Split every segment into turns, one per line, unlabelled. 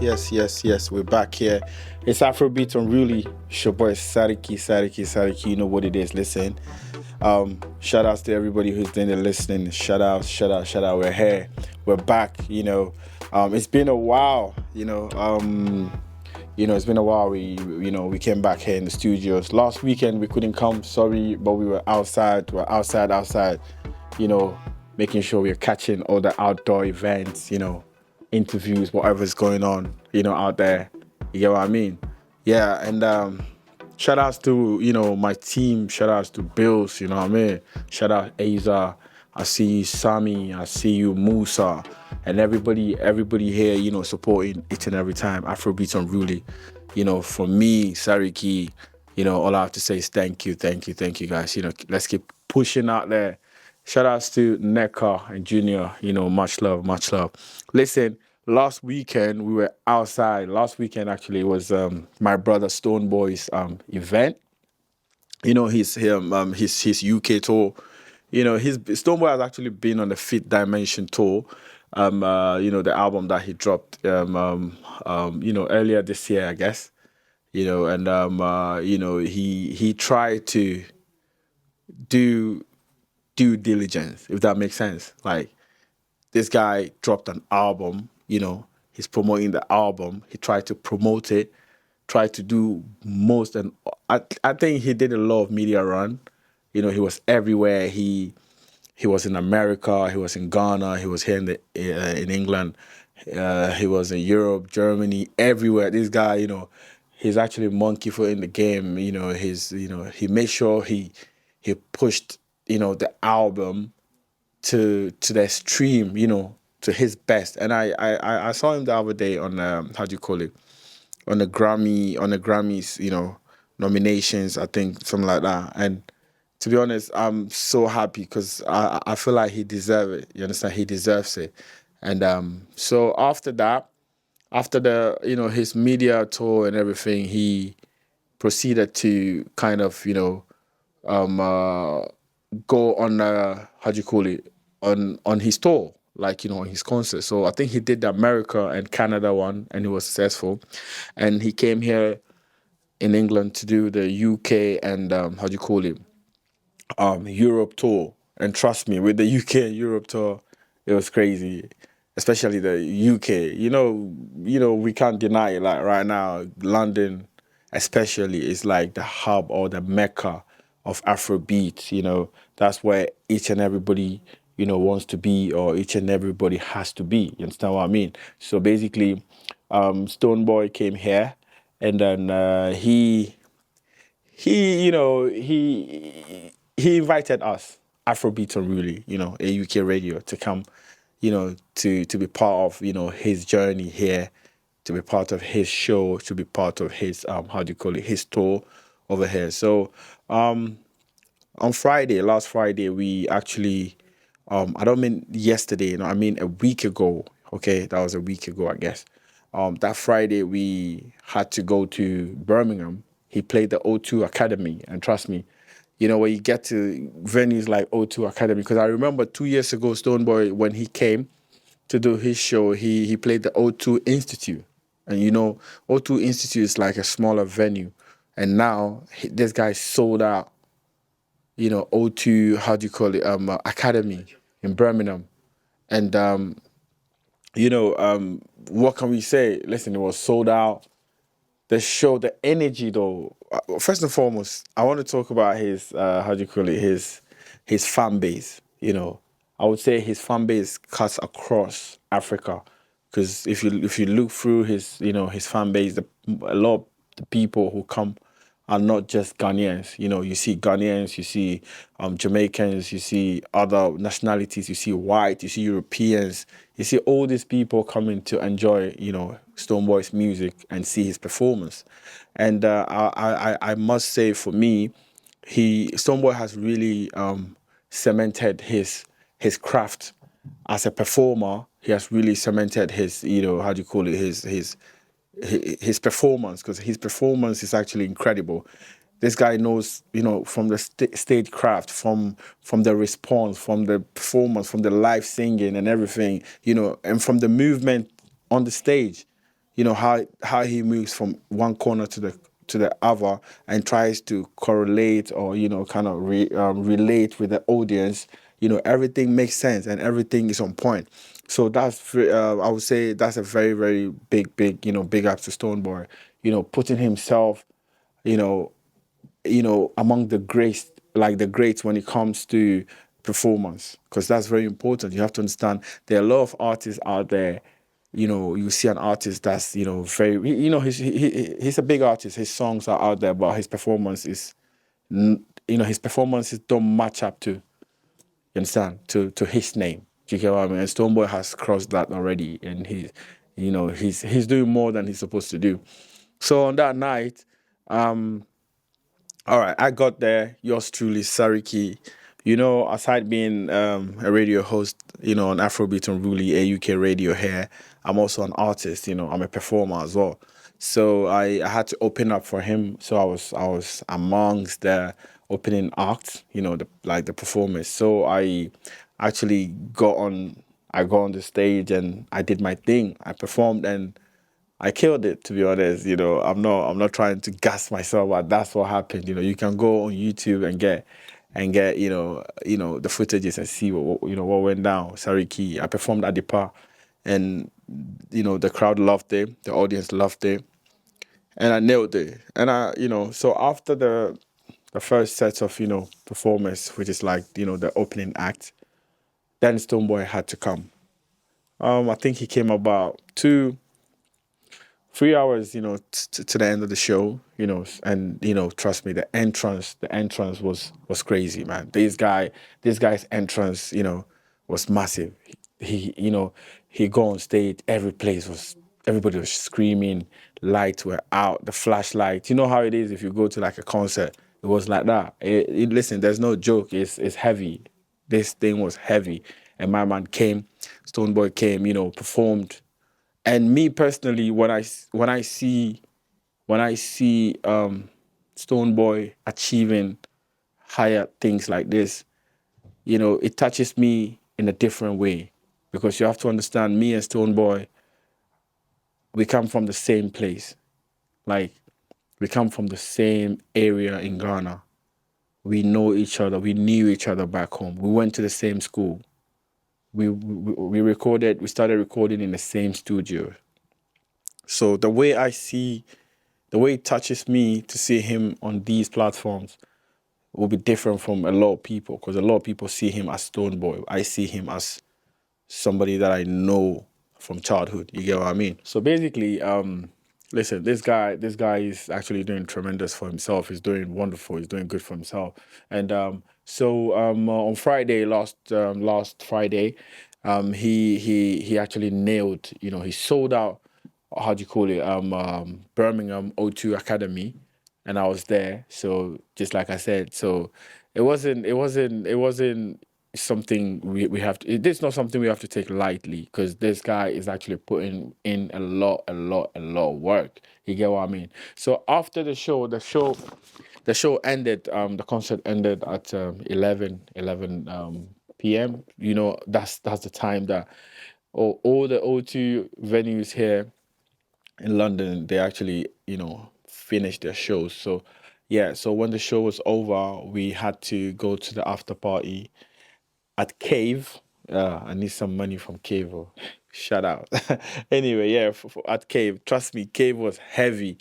Yes. We're back here. It's Afrobeatz Unruly. It's your boy Sadiki. You know what it is. Listen. Shout outs to everybody who's doing the listening. Shout out. We're here. We're back. It's been a while. It's been a while. We came back here in the studios. Last weekend we couldn't come. Sorry, but we were outside. We're outside. Making sure we're catching all the outdoor events. Interviews, whatever's going on, out there. You get what I mean? Yeah, and shout outs to, my team. Shout outs to Bills, you know what I mean? Shout out Aza. I see you, Sami. I see you, Musa. And everybody here, supporting each and every time. Afrobeatz Unruly. For me, Sariki, all I have to say is thank you, guys. Let's keep pushing out there. Shout outs to Neka and Junior, much love. Listen, last weekend we were outside. Last weekend actually was my brother Stoneboy's event. His UK tour. His Stoneboy has actually been on the Fifth Dimension tour. The album that he dropped earlier this year, I guess. He tried to do due diligence, if that makes sense. Like, this guy dropped an album, he's promoting the album. He tried to promote it, tried to do most, and I think he did a lot of media run. He was everywhere. He was in America, he was in Ghana, he was here in England, he was in Europe, Germany, everywhere. This guy, he's actually monkey foot in the game. He made sure he pushed the album to the extreme, to his best. And I saw him the other day on on the Grammys, nominations, I think, something like that. And to be honest, I'm so happy because I feel like he deserves it. You understand? He deserves it. And so after that, after the his media tour and everything, he proceeded to kind of go on on his tour, on his concert. So I think he did the America and Canada one, and he was successful. And he came here in England to do the UK and Europe tour. And trust me, with the UK and Europe tour, it was crazy, especially the UK. We can't deny it. Like right now, London, especially, is like the hub or the mecca of Afrobeat. That's where each and everybody, wants to be, or each and everybody has to be. You understand what I mean? So basically, Stoneboy came here, and then he invited us, Afrobeatz Unruly, a UK radio, to come, to be part of, his journey here, to be part of his show, to be part of his his tour over here. So on last Friday, we actually, I don't mean yesterday, I mean a week ago. Okay, that was a week ago, I guess. That Friday we had to go to Birmingham. He played the O2 Academy, and trust me, when you get to venues like O2 Academy, because I remember 2 years ago, Stoneboy, when he came to do his show, he played the O2 Institute. And O2 Institute is like a smaller venue. And now this guy sold out, O2, Academy in Birmingham. And, what can we say? Listen, it was sold out. The show, the energy though, first and foremost, I want to talk about his, his fan base. I would say his fan base cuts across Africa. Because if you look through his fan base, a lot of the people who come are not just Ghanaians. You see Ghanaians, you see Jamaicans, you see other nationalities, you see white, you see Europeans, you see all these people coming to enjoy, Stoneboy's music and see his performance. And I must say, for me, Stoneboy has really cemented his craft as a performer. He has really cemented his, his performance, because his performance is actually incredible. This guy knows, from the stage craft, from the response, from the performance, from the live singing and everything, and from the movement on the stage. how he moves from one corner to the other and tries to correlate or kind of relate with the audience. Everything makes sense and everything is on point. So I would say that's a very, very big up to Stonebwoy. Putting himself, you know among the greats, like the greats when it comes to performance, because that's very important. You have to understand there are a lot of artists out there. You see an artist that's very, he's a big artist. His songs are out there, but his performance is, his performances don't match up to, you understand, to his name. Do you get what I mean? And Stonebwoy has crossed that already, and he's doing more than he's supposed to do. So on that night, all right, I got there. Yours truly, Sariki. Aside being a radio host, on Afrobeatz Unruly, a UK radio here, I'm also an artist. I'm a performer as well. So I had to open up for him. So I was amongst the opening acts, the performers. So I actually got on the stage and I did my thing. I performed and I killed it, to be honest. I'm not trying to gas myself, but that's what happened. You can go on YouTube and get the footages and see what went down. Sariki, I performed at the par, and the crowd loved it, the audience loved it, and I nailed it. And so after the first set of performance, which is like the opening act, then Stonebwoy had to come. I think he came about 3 hours, to the end of the show, and trust me, the entrance was crazy, man. This guy's entrance, was massive. He go on stage, everybody was screaming, lights were out, the flashlights. You know how it is if you go to like a concert. It was like that. Listen, there's no joke. It's heavy. This thing was heavy, and my man came, Stonebwoy came, performed. And me personally, when I see Stonebwoy achieving higher things like this, it touches me in a different way, because you have to understand, me and Stonebwoy, we come from the same place. Like, we come from the same area in Ghana. We know each other. We knew each other back home. We went to the same school. We started recording in the same studio. So the way it touches me to see him on these platforms will be different from a lot of people, because a lot of people see him as Stonebwoy. I see him as somebody that I know from childhood. You get what I mean? So basically, listen, this guy is actually doing tremendous for himself. He's doing wonderful. He's doing good for himself. And on Friday, last Friday, he actually nailed. He sold out. How do you call it? Birmingham O2 Academy, and I was there. So just like I said, so it wasn't something we have to. It's not something we have to take lightly, because this guy is actually putting in a lot of work. You get what I mean? So after the show ended. The concert ended at 11 p.m. That's the time that all the O2 venues here in London, they actually, finished their shows. So, yeah, so when the show was over, we had to go to the after party at Cave. I need some money from Cave. Shout out. Anyway, yeah, at Cave. Trust me, Cave was heavy,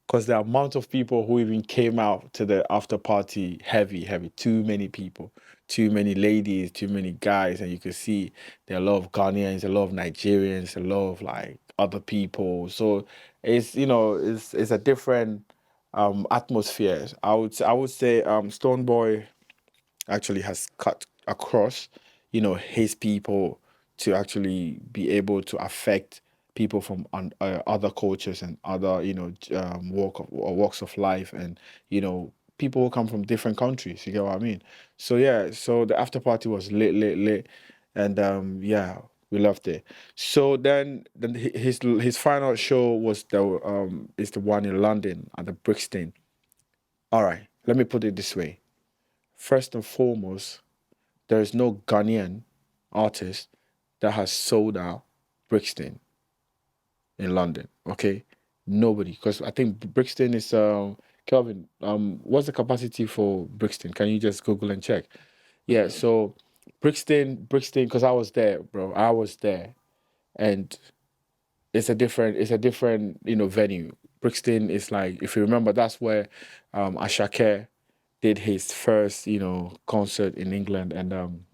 because the amount of people who even came out to the after party, heavy, heavy. Too many people, too many ladies, too many guys, and you could see there are a lot of Ghanaians, a lot of Nigerians, a lot of like other people. So it's a different atmosphere. I would say Stonebwoy actually has cut across, his people, to actually be able to affect people from other cultures and other, walks of life, and people who come from different countries. You get what I mean? So yeah, so the after party was lit, and yeah, we loved it. So then his final show was the one in London at the Brixton. All right, let me put it this way. First and foremost, there is no Ghanaian artist that has sold out Brixton. in London. Okay, nobody. Because I think Brixton is Kelvin. What's the capacity for Brixton? Can you just Google and check? Yeah. So Brixton. Because I was there, bro. I was there, and it's a different venue. Brixton is like, if you remember, that's where Ashake did his first concert in England, and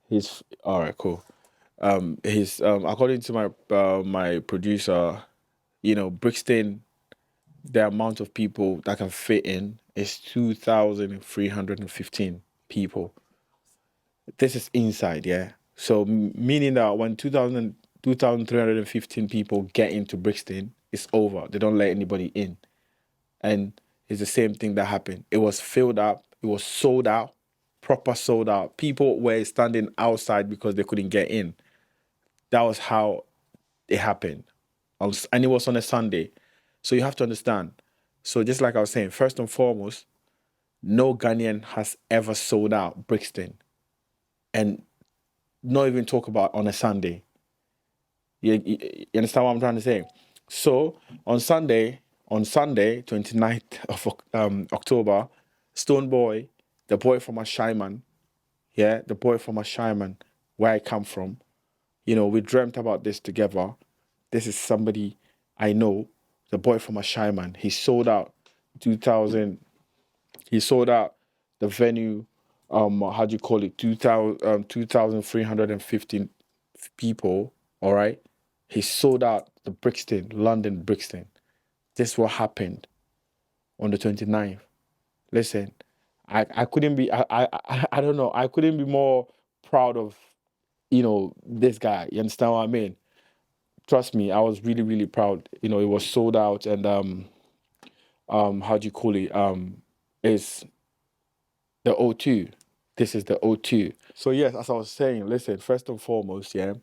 his all right, cool. His according to my producer, Brixton, the amount of people that can fit in is 2,315 people. This is inside, yeah. So meaning that when 2,315 people get into Brixton, it's over. They don't let anybody in. And it's the same thing that happened. It was filled up. It was sold out, proper sold out. People were standing outside because they couldn't get in. That was how it happened. And it was on a Sunday. So you have to understand. So just like I was saying, first and foremost, no Ghanaian has ever sold out Brixton. And not even talk about on a Sunday. You understand what I'm trying to say? So on Sunday, 29th of October, Stone Boy, the boy from Ashaiman, yeah, the boy from Ashaiman, where I come from, we dreamt about this together. This is somebody I know, the boy from Ashaiman. He sold out 2000. He sold out the venue. How do you call it? 2,315 people. All right. He sold out the Brixton, London Brixton. This what happened on the 29th. Listen, I couldn't be. I don't know. I couldn't be more proud of this guy. You understand what I mean? Trust me, I was really really proud. It was sold out, and how do you call it? Is the O2. This is the O2. So yes, as I was saying, listen, first and foremost, yeah,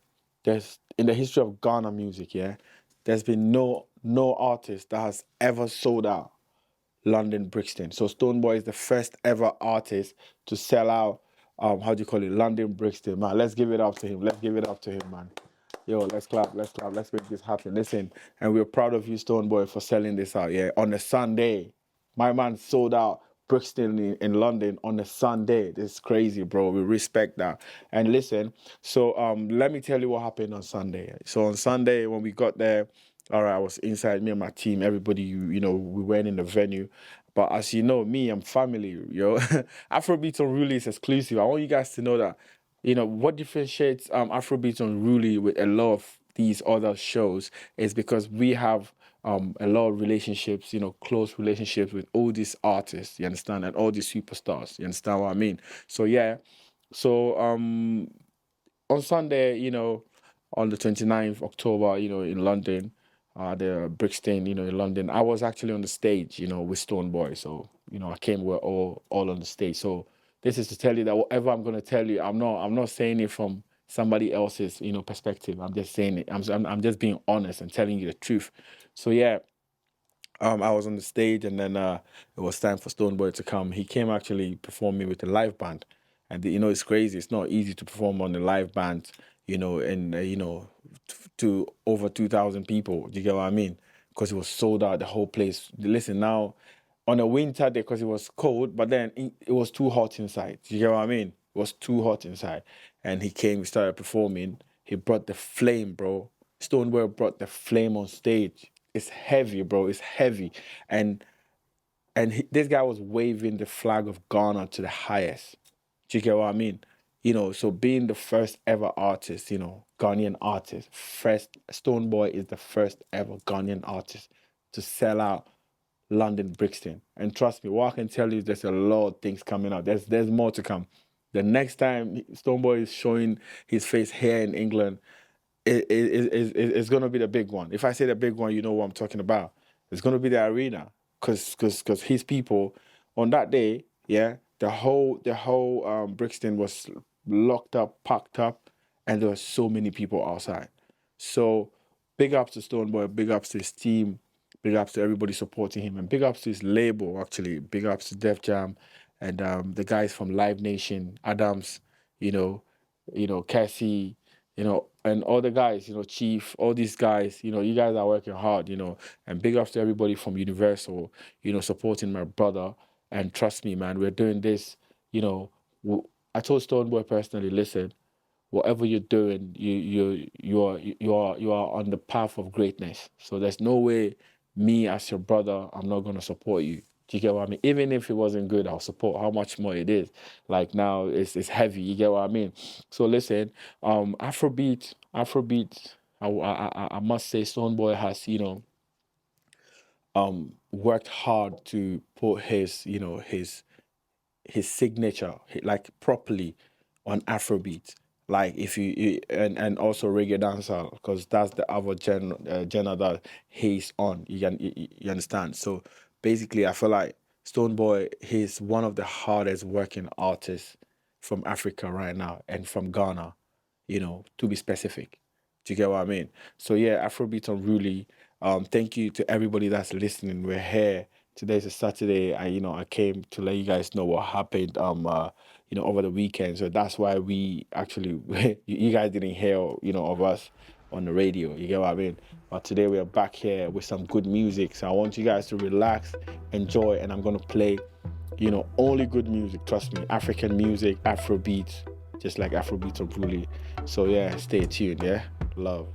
there's in the history of Ghana music, yeah, there's been no artist that has ever sold out London Brixton. So Stonebwoy is the first ever artist to sell out how do you call it? London Brixton. Man, let's give it up to him. Let's give it up to him, man. Yo, let's clap, let's make this happen. Listen, and we're proud of you, Stonebwoy, for selling this out, yeah. On a Sunday. My man sold out Brixton in London on a Sunday. This is crazy, bro. We respect that. And listen, so let me tell you what happened on Sunday. So on Sunday when we got there, all right, I was inside, me and my team, everybody, we went in the venue. But as you know, me, I'm family, yo. Afrobeatz Unruly is exclusive. I want you guys to know that, what differentiates Afrobeatz Unruly with a lot of these other shows is because we have a lot of relationships, close relationships with all these artists, you understand, and all these superstars, you understand what I mean? So yeah, so on Sunday, on the 29th October, in London, the Brixton, in London, I was actually on the stage, with Stone Boy. So, I came, we're all on the stage. So this is to tell you that whatever I'm going to tell you, I'm not saying it from somebody else's, perspective. I'm just saying it. I'm just being honest and telling you the truth. So yeah, I was on the stage, and then it was time for Stonebwoy to come. He came actually performing with a live band, and it's crazy. It's not easy to perform on a live band, and to over 2,000 people. Do you get what I mean? Because it was sold out, the whole place. Listen, now on a winter day, because it was cold, but then it was too hot inside. Do you get what I mean? It was too hot inside, and he came, he started performing. He brought the flame, bro. Stonebwoy brought the flame on stage. It's heavy, bro. It's heavy, and this guy was waving the flag of Ghana to the highest. Do you get what I mean? So being the first ever artist, Ghanaian artist, first Stonebwoy is the first ever Ghanaian artist to sell out London Brixton. And trust me, what I can tell you is there's a lot of things coming out. There's more to come. The next time Stonebwoy is showing his face here in England, it's going to be the big one. If I say the big one, you know what I'm talking about. It's going to be the arena, because his people on that day, yeah, the whole Brixton was locked up, packed up, and there were so many people outside. So big ups to Stonebwoy, big ups to his team, big ups to everybody supporting him, and big ups to his label, actually. Big ups to Def Jam and the guys from Live Nation, Adams, Cassie, and all the guys, Chief, all these guys, you guys are working hard, and big ups to everybody from Universal, supporting my brother. And trust me, man, we're doing this, I told Stoneboy personally, listen, whatever you're doing, you are on the path of greatness. So there's no way me as your brother, I'm not gonna support you. Do you get what I mean? Even if it wasn't good, I'll support how much more it is. Like now, it's heavy. You get what I mean? So listen, Afrobeat. I must say, Stoneboy has worked hard to put his signature like properly on Afrobeat. Like if and also reggae dancehall, because that's the other genre that he's on. You understand? So basically, I feel like Stoneboy, he's one of the hardest working artists from Africa right now and from Ghana, to be specific. Do you get what I mean? So yeah, Afrobeat Unruly. Thank you to everybody that's listening. We're here. Today's a Saturday. I came to let you guys know what happened over the weekend. So that's why we actually you guys didn't hear, of us on the radio. You get what I mean? But today we are back here with some good music. So I want you guys to relax, enjoy, and I'm gonna play, only good music. Trust me, African music, Afrobeat, just like Afrobeat Unruly. So yeah, stay tuned. Yeah, love.